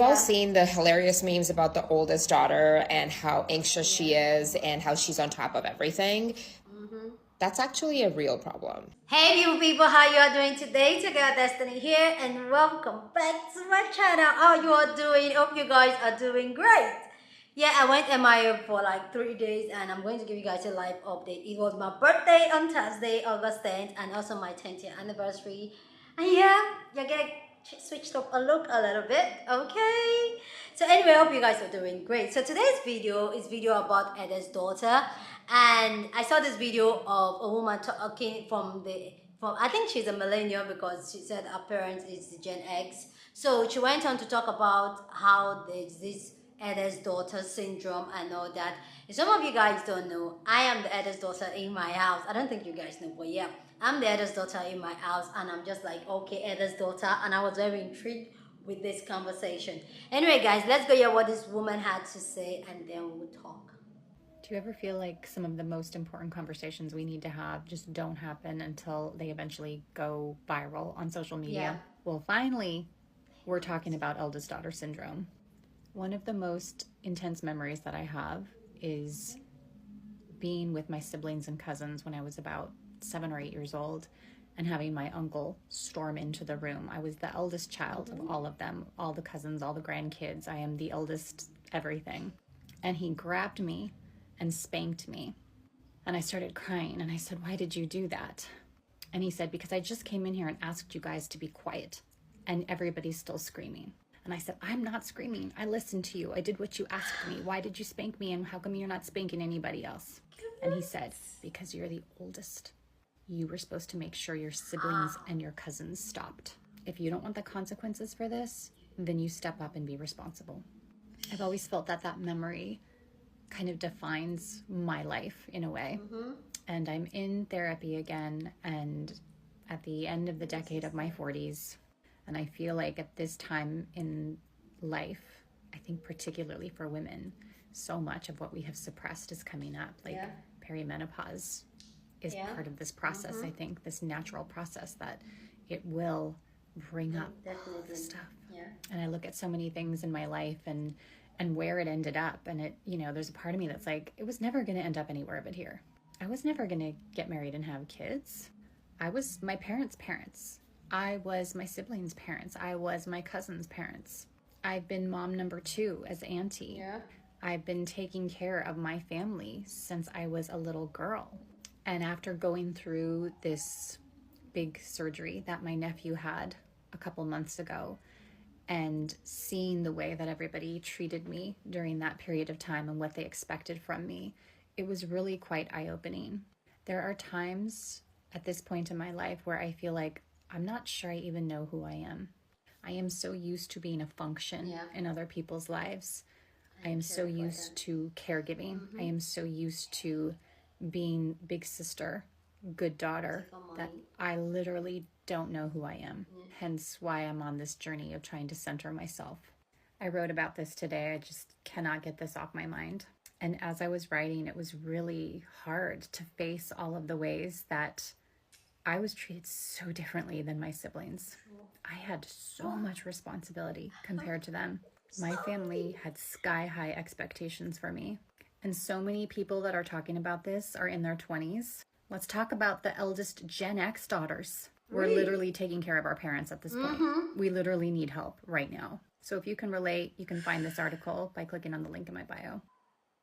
all seen the hilarious memes about the oldest daughter and how anxious she is and how she's on top of everything. That's actually a real problem. Hey beautiful people, how you are doing today? Together Destiny here and welcome back to my channel. How you are doing? Hope you guys are doing great. Yeah, I went MIA for like 3 days and I'm going to give you guys a live update. It was my birthday on Thursday, August 10th, and also my 10th year anniversary. And yeah, you're getting switched up a look a little bit, okay? So anyway, I hope you guys are doing great. So today's video is video about Eldest's daughter, and I saw this video of a woman talking from I think she's a millennial because she said her parents is Gen X. So she went on to talk about how there's this eldest daughter syndrome and all that. If some of you guys don't know, I am the eldest daughter in my house. I don't think you guys know, but yeah, I'm the eldest daughter in my house, and I'm just like, okay, eldest daughter, and I was very intrigued with this conversation. Anyway, guys, let's go hear what this woman had to say, and then we'll talk. Do you ever feel like some of the most important conversations we need to have just don't happen until they eventually go viral on social media? Yeah. Well, finally, we're talking about eldest daughter syndrome. One of the most intense memories that I have is being with my siblings and cousins when I was about 7 or 8 years old and having my uncle storm into the room. I was the eldest child of all of them, all the cousins, all the grandkids. I am the eldest everything. And he grabbed me and spanked me. And I started crying and I said, "Why did you do that?" And he said, "Because I just came in here and asked you guys to be quiet and everybody's still screaming." And I said, "I'm not screaming. I listened to you. I did what you asked me. Why did you spank me, and how come you're not spanking anybody else?" And he said, "Because you're the oldest. You were supposed to make sure your siblings and your cousins stopped. If you don't want the consequences for this, then you step up and be responsible." I've always felt that that memory kind of defines my life in a way. And I'm in therapy again, and at the end of the decade of my 40s, and I feel like at this time in life, I think particularly for women, so much of what we have suppressed is coming up. Like perimenopause is part of this process. I think this natural process that it will bring up all the stuff. And I look at so many things in my life and where it ended up, and it, you know, there's a part of me that's like, it was never going to end up anywhere but here. I was never going to get married and have kids. I was my parents' parents. I was my siblings' parents. I was my cousins' parents. I've been mom number 2 as auntie. I've been taking care of my family since I was a little girl. And after going through this big surgery that my nephew had a couple months ago, and seeing the way that everybody treated me during that period of time and what they expected from me, it was really quite eye-opening. There are times at this point in my life where I feel like I'm not sure I even know who I am. I am so used to being a function in other people's lives. I am so used to caregiving. I am so used to being big sister, good daughter, that I literally don't know who I am. Hence why I'm on this journey of trying to center myself. I wrote about this today. I just cannot get this off my mind. And as I was writing, it was really hard to face all of the ways that I was treated so differently than my siblings. I had so much responsibility compared to them. My family had sky-high expectations for me. And so many people that are talking about this are in their 20s. Let's talk about the eldest Gen X daughters. We're literally taking care of our parents at this point. We literally need help right now. So if you can relate, you can find this article by clicking on the link in my bio.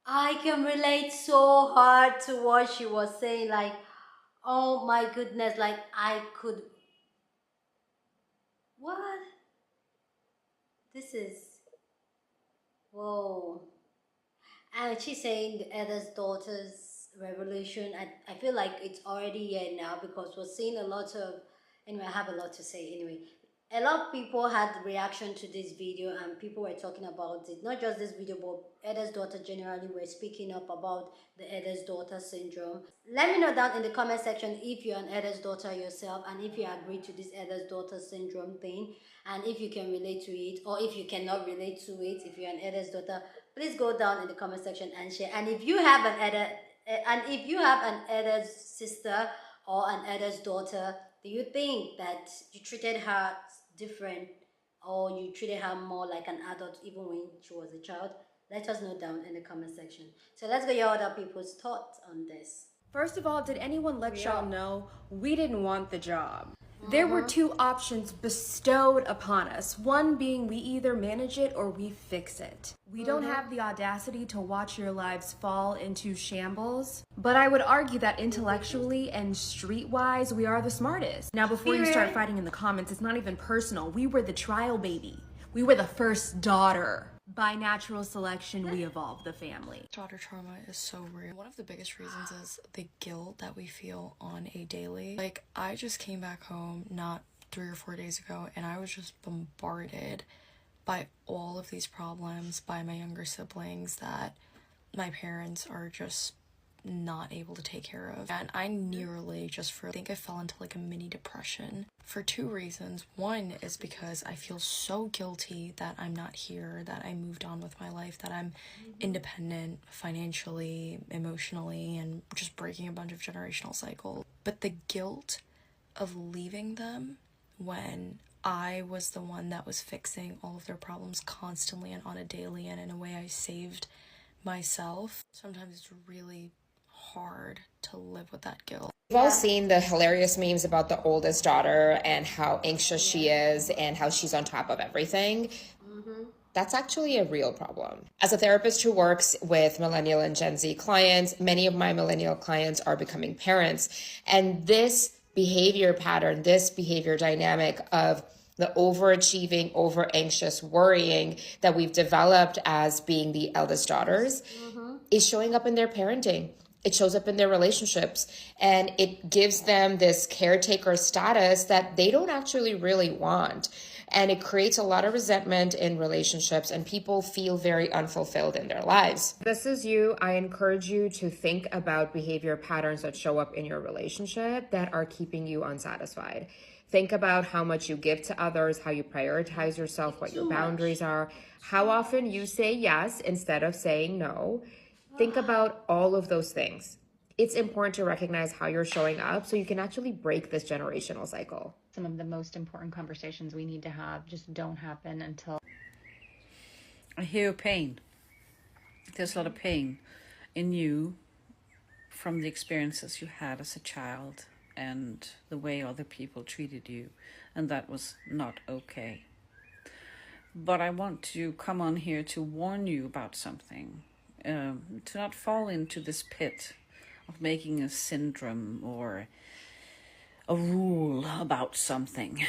I can relate so hard to what she was saying. Like, oh my goodness, like I could. What? This is. Whoa. And she's saying the eldest daughter's revolution. I feel like it's already here now because we're seeing a lot of. Anyway, I have a lot to say anyway. A lot of people had reaction to this video and people were talking about it. Not just this video, but eldest daughter generally were speaking up about the eldest daughter syndrome. Let me know down in the comment section if you're an eldest daughter yourself and if you agree to this eldest daughter syndrome thing, and if you can relate to it, or if you cannot relate to it. If you're an eldest daughter, please go down in the comment section and share. And if you have an eldest sister or an eldest daughter, do you think that you treated her different or you treated her more like an adult even when she was a child? Let us know down in the comment section. So let's get your other people's thoughts on this. First of all, did anyone let y'all know we didn't want the job? There were two options bestowed upon us. One being we either manage it or we fix it. We don't have the audacity to watch your lives fall into shambles, but I would argue that intellectually and streetwise, we are the smartest. Now, before you start fighting in the comments, it's not even personal. We were the trial baby. We were the first daughter. By natural selection, we evolved the family. Daughter trauma is so real. One of the biggest reasons is the guilt that we feel on a daily. Like, I just came back home not 3 or 4 days ago, and I was just bombarded by all of these problems by my younger siblings that my parents are just not able to take care of. And I nearly I think I fell into like a mini depression for 2 reasons. One is because I feel so guilty that I'm not here, that I moved on with my life, that I'm independent financially, emotionally, and just breaking a bunch of generational cycles. But the guilt of leaving them when I was the one that was fixing all of their problems constantly and on a daily, and in a way I saved myself. Sometimes it's really hard to live with that guilt. We've all seen the hilarious memes about the oldest daughter and how anxious she is and how she's on top of everything. That's actually a real problem. As a therapist who works with millennial and Gen Z clients, many of my millennial clients are becoming parents. And this behavior pattern, this behavior dynamic of the overachieving, over anxious worrying that we've developed as being the eldest daughters is showing up in their parenting. It shows up in their relationships, and it gives them this caretaker status that they don't actually really want. And it creates a lot of resentment in relationships, and people feel very unfulfilled in their lives. If this is you, I encourage you to think about behavior patterns that show up in your relationship that are keeping you unsatisfied. Think about how much you give to others, how you prioritize yourself, what your boundaries are, how often you say yes instead of saying no. Think about all of those things. It's important to recognize how you're showing up so you can actually break this generational cycle. Some of the most important conversations we need to have just don't happen until I hear your pain. There's a lot of pain in you from the experiences you had as a child and the way other people treated you, and that was not okay. But I want to come on here to warn you about something, to not fall into this pit of making a syndrome or a rule about something.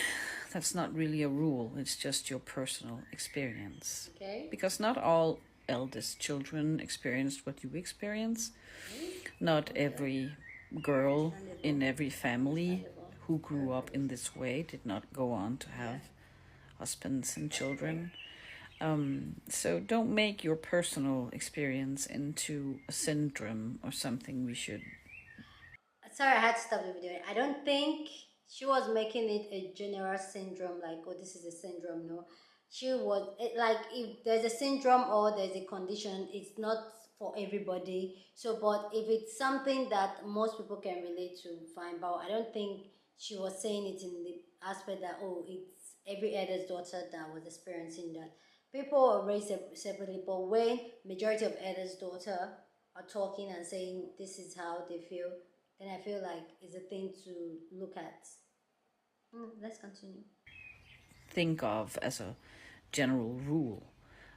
That's not really a rule, it's just your personal experience. Okay. Because not all eldest children experienced what you experience. Not every girl in every family who grew up in this way did not go on to have husbands and children. So don't make your personal experience into a syndrome or something we should. Sorry, I had to stop the video. I don't think she was making it a general syndrome, like, oh, this is a syndrome. No, she was like, if there's a syndrome or there's a condition, it's not for everybody. So, but if it's something that most people can relate to, fine. But I don't think she was saying it in the aspect that, oh, it's every eldest daughter that was experiencing that. People are raised separately, but when majority of eldest daughter are talking and saying this is how they feel, then I feel like it's a thing to look at. Let's continue. Think of as a general rule.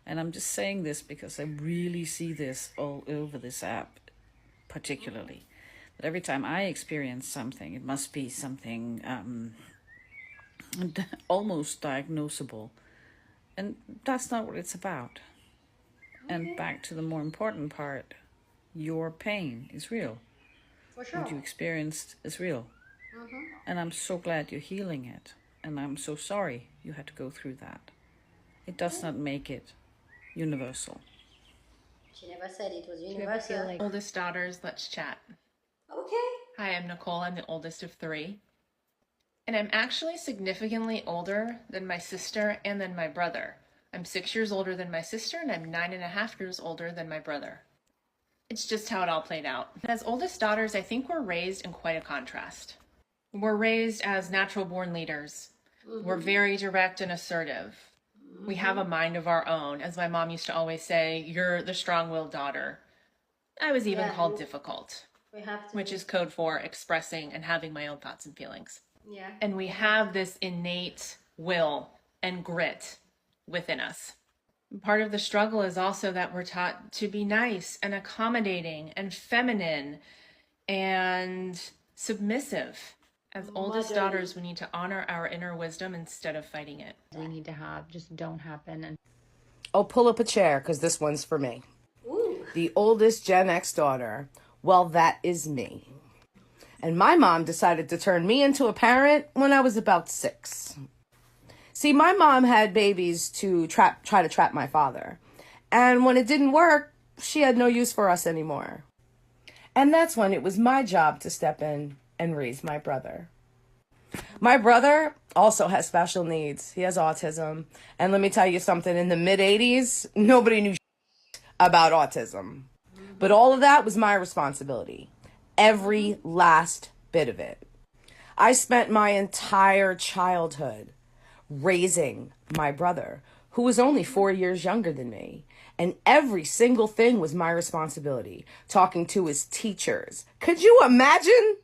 And I'm just saying this because I really see this all over this app, particularly. That every time I experience something, it must be something almost diagnosable. And that's not what it's about. Okay. And back to the more important part, your pain is real. For sure. What you experienced is real. And I'm so glad you're healing it. And I'm so sorry you had to go through that. It does not make it universal. She never said it was do you ever universal. feel like Oldest daughters, let's chat. Okay. Hi, I'm Nicole. I'm the oldest of 3. And I'm actually significantly older than my sister and than my brother. I'm 6 years older than my sister, and I'm 9.5 years older than my brother. It's just how it all played out. As oldest daughters, I think we're raised in quite a contrast. We're raised as natural born leaders. We're very direct and assertive. We have a mind of our own. As my mom used to always say, you're the strong-willed daughter. I was even called difficult, which is code for expressing and having my own thoughts and feelings. Yeah. And we have this innate will and grit within us. Part of the struggle is also that we're taught to be nice and accommodating and feminine and submissive. As oldest daughters, we need to honor our inner wisdom instead of fighting it. We need to have just don't happen. And Oh, pull up a chair, because this one's for me. Ooh. The oldest Gen X daughter. Well, that is me. And my mom decided to turn me into a parent when I was about 6. See, my mom had babies to try to trap my father. And when it didn't work, she had no use for us anymore. And that's when it was my job to step in and raise my brother. My brother also has special needs. He has autism. And let me tell you something, in the mid-'80s, nobody knew about autism. But all of that was my responsibility. Every last bit of it. I spent my entire childhood raising my brother, who was only 4 years younger than me. And every single thing was my responsibility. Talking to his teachers. Could you imagine?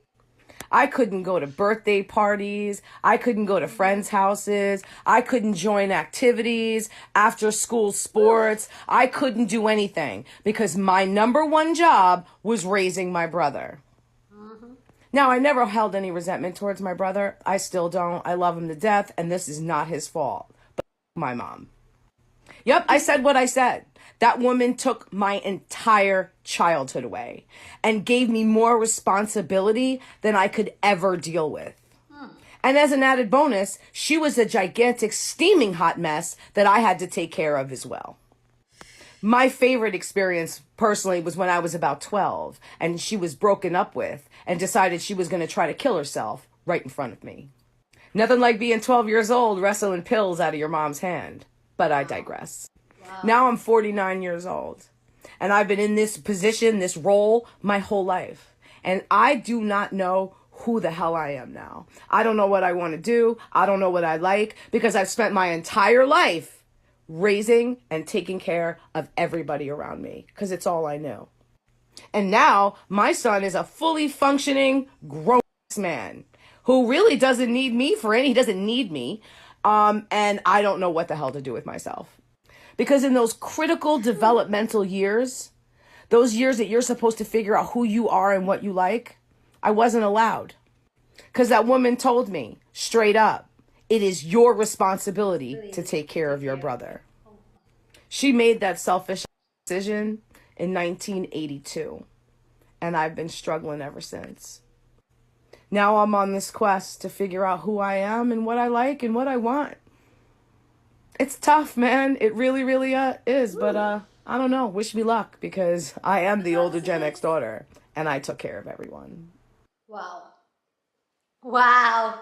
I couldn't go to birthday parties. I couldn't go to friends' houses. I couldn't join activities, after school sports. I couldn't do anything because my number one job was raising my brother. Now, I never held any resentment towards my brother. I still don't. I love him to death, and this is not his fault. But my mom. Yep, I said what I said. That woman took my entire childhood away and gave me more responsibility than I could ever deal with. And as an added bonus, she was a gigantic steaming hot mess that I had to take care of as well. My favorite experience personally was when I was about 12 and she was broken up with and decided she was going to try to kill herself right in front of me. Nothing like being 12 years old wrestling pills out of your mom's hand. But I digress. Wow. Now I'm 49 years old. And I've been in this position, this role, my whole life. And I do not know who the hell I am now. I don't know what I want to do. I don't know what I like. Because I've spent my entire life raising and taking care of everybody around me. Because it's all I knew. And now my son is a fully functioning, grown man who really doesn't need me for any. He doesn't need me. And I don't know what the hell to do with myself. Because in those critical developmental years, those years that you're supposed to figure out who you are and what you like, I wasn't allowed. Because that woman told me straight up, it is your responsibility to take care of your brother. She made that selfish decision in 1982. And I've been struggling ever since. Now I'm on this quest to figure out who I am and what I like and what I want. It's tough, man. It really, really is. But I don't know. Wish me luck because I am the older Gen X daughter and I took care of everyone. Wow. Wow.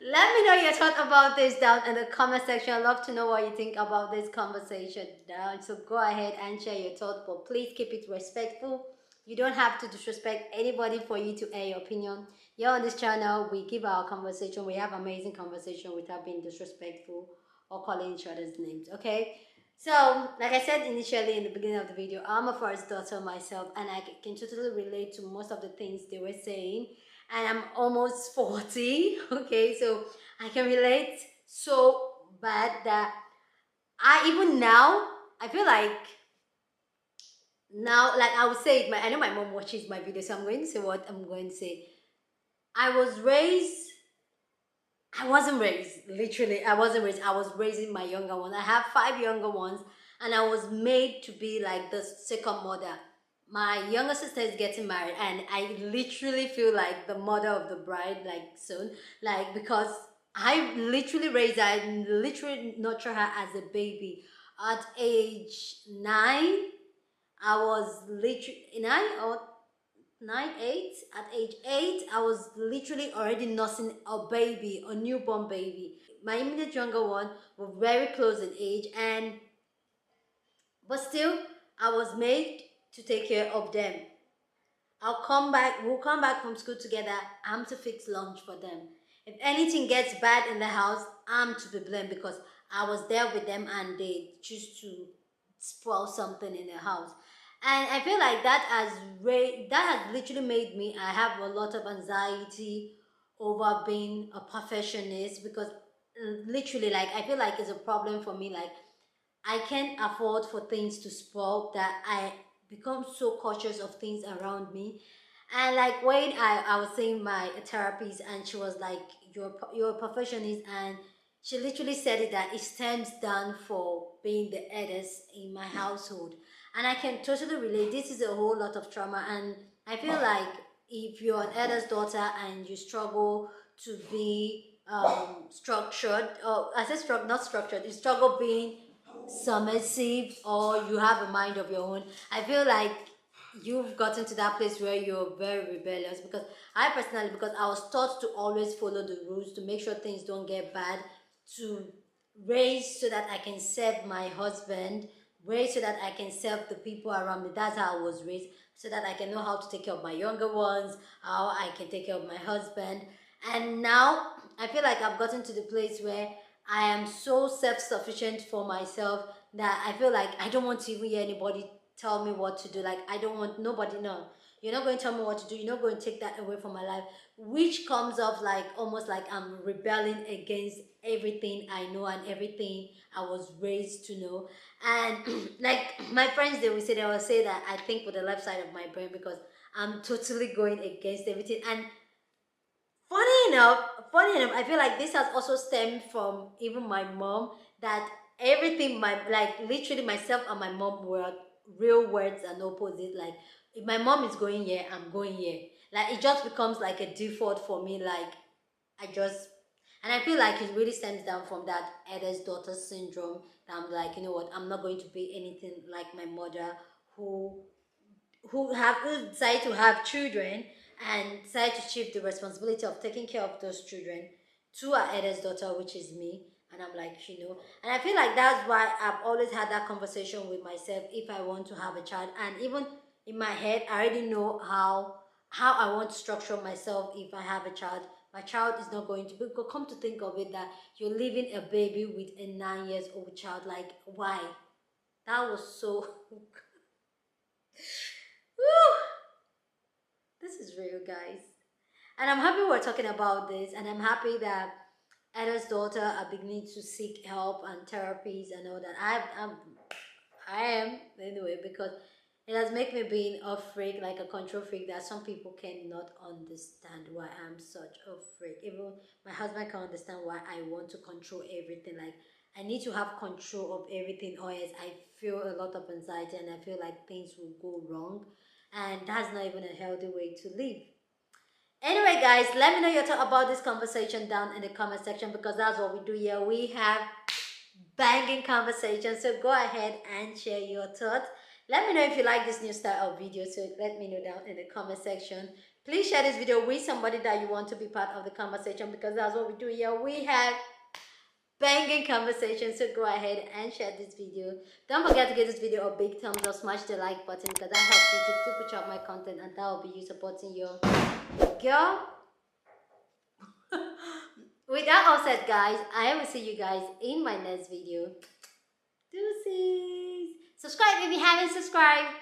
Let me know your thoughts about this down in the comment section. I'd love to know what you think about this conversation down. So go ahead and share your thoughts, but please keep it respectful. You don't have to disrespect anybody for you to air your opinion. Here on this channel, we give our conversation. We have amazing conversation without being disrespectful or calling each other's names, okay? So, like I said initially in the beginning of the video, I'm a first daughter myself and I can totally relate to most of the things they were saying. And I'm almost 40, okay? So, I can relate so bad that even now, I feel like now, like I would say it, I know my mom watches my video, so I'm going to say what I'm going to say. I wasn't raised, literally, I wasn't raised. I was raising my younger ones. I have 5 younger ones, and I was made to be like the second mother. My younger sister is getting married, and I literally feel like the mother of the bride, like soon, like because I literally raised her, I literally nurtured her as a baby. At age 9, I was literally 8. At age 8, I was literally already nursing a baby, a newborn baby. My immediate younger one were very close in age, but still, I was made to take care of them. We'll come back from school together. I'm to fix lunch for them. If anything gets bad in the house, I'm to be blamed because I was there with them and they choose to spoil something in the house. And I feel like that has literally made me, I have a lot of anxiety over being a perfectionist because literally, like, I feel like it's a problem for me. Like, I can't afford for things to spoil, that I become so cautious of things around me. And like when I was saying my therapist, and she was like, you're a perfectionist, and she literally said it that it stems down for being the eldest in my household. And I can totally relate. This is a whole lot of trauma, and I feel like if you're an eldest daughter and you struggle to be structured, or I said not structured, you struggle being submissive, or you have a mind of your own, I feel like you've gotten to that place where you're very rebellious. Because I personally, because I was taught to always follow the rules to make sure things don't get bad, to raise so that I can serve my husband, raise so that I can serve the people around me. That's how I was raised, so that I can know how to take care of my younger ones, how I can take care of my husband. And now I feel like I've gotten to the place where I am so self-sufficient for myself that I feel like I don't want to even hear anybody tell me what to do. Like, I don't want nobody, no. You're not going to tell me what to do. You're not going to take that away from my life, which comes off like almost like I'm rebelling against everything I know and everything I was raised to know. And like my friends, they will say that I think with the left side of my brain because I'm totally going against everything. And funny enough, I feel like this has also stemmed from even my mom, that everything my, like, literally myself and my mom were real words and opposite. Like, if my mom is going here, I'm going here. Like, it just becomes like a default for me. Like, I just, and I feel like it really stems down from that eldest daughter syndrome, that I'm like, you know what, I'm not going to be anything like my mother, who who decide to have children and decide to shift the responsibility of taking care of those children to our eldest daughter, which is me. And I'm like, and I feel like that's why I've always had that conversation with myself if I want to have a child. And even in my head, I already know how I want to structure myself if I have a child. My child is not going to be, come to think of it, that you're leaving a baby with a 9 years old child. Like, why? That was so Woo! This is real, guys. And I'm happy we're talking about this, and I'm happy that Ella's daughter are beginning to seek help and therapies and all that. I am anyway, because it has made me being a freak, like a control freak, that some people cannot understand why I'm such a freak. Even my husband can understand why I want to control everything. Like, I need to have control of everything, or else I feel a lot of anxiety and I feel like things will go wrong. And that's not even a healthy way to live. Anyway, guys, let me know your thought about this conversation down in the comment section, because that's what we do here. We have banging conversation, so go ahead and share your thoughts. Let me know if you like this new style of video, so let me know down in the comment section. Please share this video with somebody that you want to be part of the conversation, because that's what we do here. We have banging conversation, so go ahead and share this video. Don't forget to give this video a big thumbs up, smash the like button, because that helps YouTube to push out my content, and that will be you supporting your girl. With that all said, guys, I will see you guys in my next video. Deuces. Subscribe if you haven't subscribed.